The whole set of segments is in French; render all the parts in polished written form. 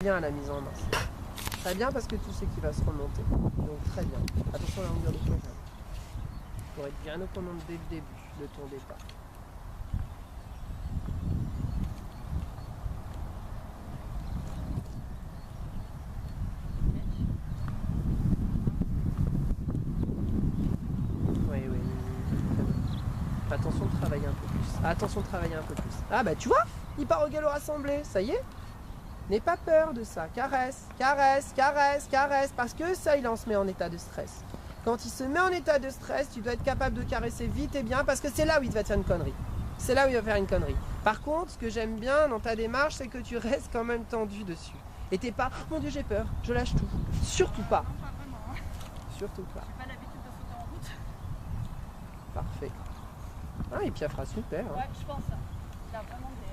bien à la mise en main. Très bien parce que tu sais qu'il va se remonter. Donc très bien. Attention à la longueur de poignard. Pour être bien autonome dès le début de ton départ. Oui, oui, très bien. Attention de travailler un peu plus. Attention de travailler un peu plus. Ah bah tu vois, il part au galop rassemblé, ça y est. N'aie pas peur de ça. Caresse, caresse, caresse, caresse. Parce que ça, il en se met en état de stress. Quand il se met en état de stress, tu dois être capable de caresser vite et bien parce que c'est là où il va te faire une connerie. C'est là où il va faire une connerie. Par contre, ce que j'aime bien dans ta démarche, c'est que tu restes quand même tendu dessus. Et t'es pas, oh mon Dieu, j'ai peur, je lâche tout. Surtout pas. Non, pas vraiment. Surtout pas. J'ai pas l'habitude de sauter en route. Parfait. Ah, et puis elle fera super. Hein. Ouais, je pense. Il a vraiment des...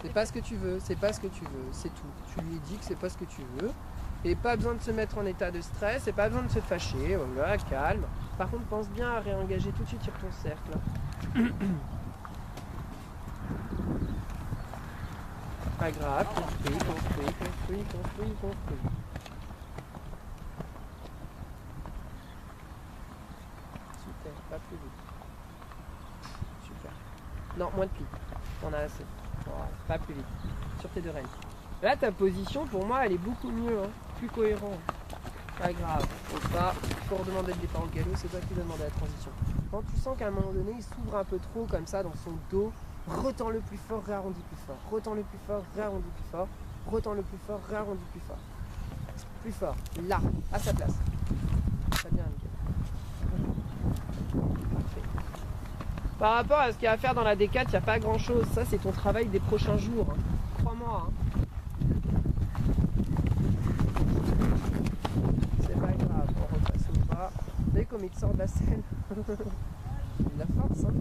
C'est pas ce que tu veux, c'est pas ce que tu veux, c'est tout. Tu lui dis que c'est pas ce que tu veux. Et pas besoin de se mettre en état de stress, et pas besoin de se fâcher, voilà, calme. Par contre, pense bien à réengager tout de suite sur ton cercle. Pas grave, construis, construis, construis, construis, construis. Super, pas plus vite. Super. Non, moins de plis. T'en as assez. Voilà, pas plus vite. Sur tes deux rênes. Là, ta position, pour moi, elle est beaucoup mieux, hein. Plus cohérent. Pas grave. Faut pas, faut redemander le départ au galop, c'est toi qui dois demander la transition. Quand tu sens qu'à un moment donné, il s'ouvre un peu trop comme ça dans son dos, retends le plus fort, réarrondis plus fort. Retends le plus fort, réarrondis plus fort. Retends le plus fort, réarrondis plus fort. Plus fort. Là, à sa place. Très bien, nickel. Parfait. Par rapport à ce qu'il y a à faire dans la D4, il n'y a pas grand chose. Ça, c'est ton travail des prochains jours. Hein. Crois-moi. Hein. C'est pas grave, on repasse au bas. Vous savez comme il sort de la scène. Il a de la force, hein.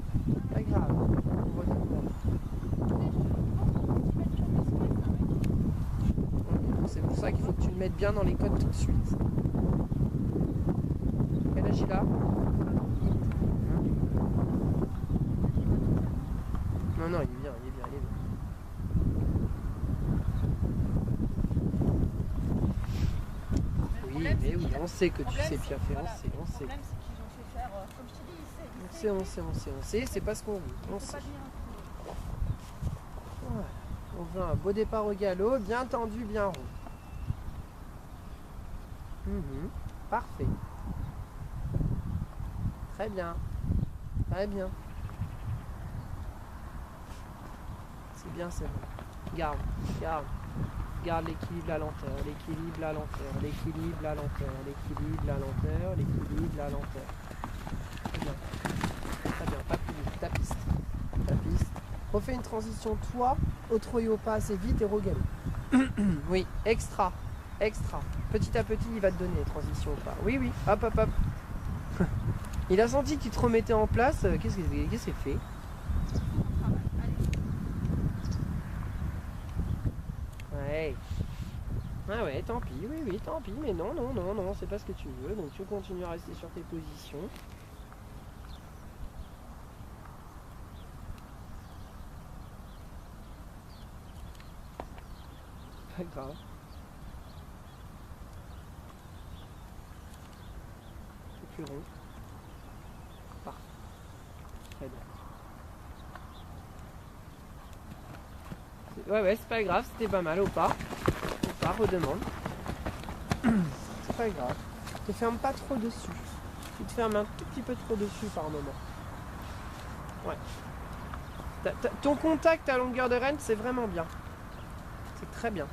Pas grave. On redemande. C'est pour ça qu'il faut que tu le mettes bien dans les codes tout de suite. Quel âge il a ? Non, non, il est bien, il est bien, il est bien. Oui, mais oui, on sait que tu sais bien faire, on sait. Le problème, c'est qu'ils ont fait faire, comme je te dis, On sait, c'est pas ce qu'on veut, on sait. Voilà. On veut un beau départ au galop, bien tendu, bien rond. Parfait. Très bien. Très bien. C'est bien, c'est bon. Garde, garde. Garde l'équilibre, la lenteur, l'équilibre, la lenteur, l'équilibre, la lenteur, l'équilibre, la lenteur, l'équilibre, la lenteur. Très bien. Très bien, pas plus vite. Ta piste. Ta piste. Refais une transition, toi, au trot et au pas assez vite et regalop. Oui, extra. Extra. Petit à petit, il va te donner les transitions au pas. Oui, oui. Hop, hop, hop. Il a senti qu'il te remettait en place. Qu'est-ce qu'il fait ? Ouais. Ah ouais, tant pis, oui, oui, tant pis, mais non, non, non, non, c'est pas ce que tu veux, donc tu continues à rester sur tes positions. Pas grave. C'est plus rond. Parfait. Très bien. Ouais, ouais, c'est pas grave, c'était pas mal, au pas. Au pas, redemande. C'est pas grave. Te ferme pas trop dessus. Tu te fermes un tout petit peu trop dessus par moment. Ouais. Ton contact à longueur de rêne, c'est vraiment bien. C'est très bien.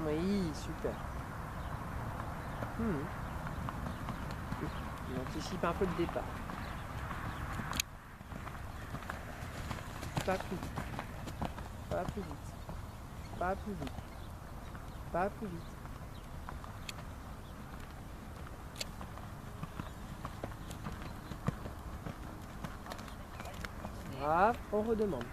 Oui, super. Il anticipe un peu le départ. Pas plus vite. Pas plus vite. Pas plus vite. Pas plus vite. Grave, on redemande.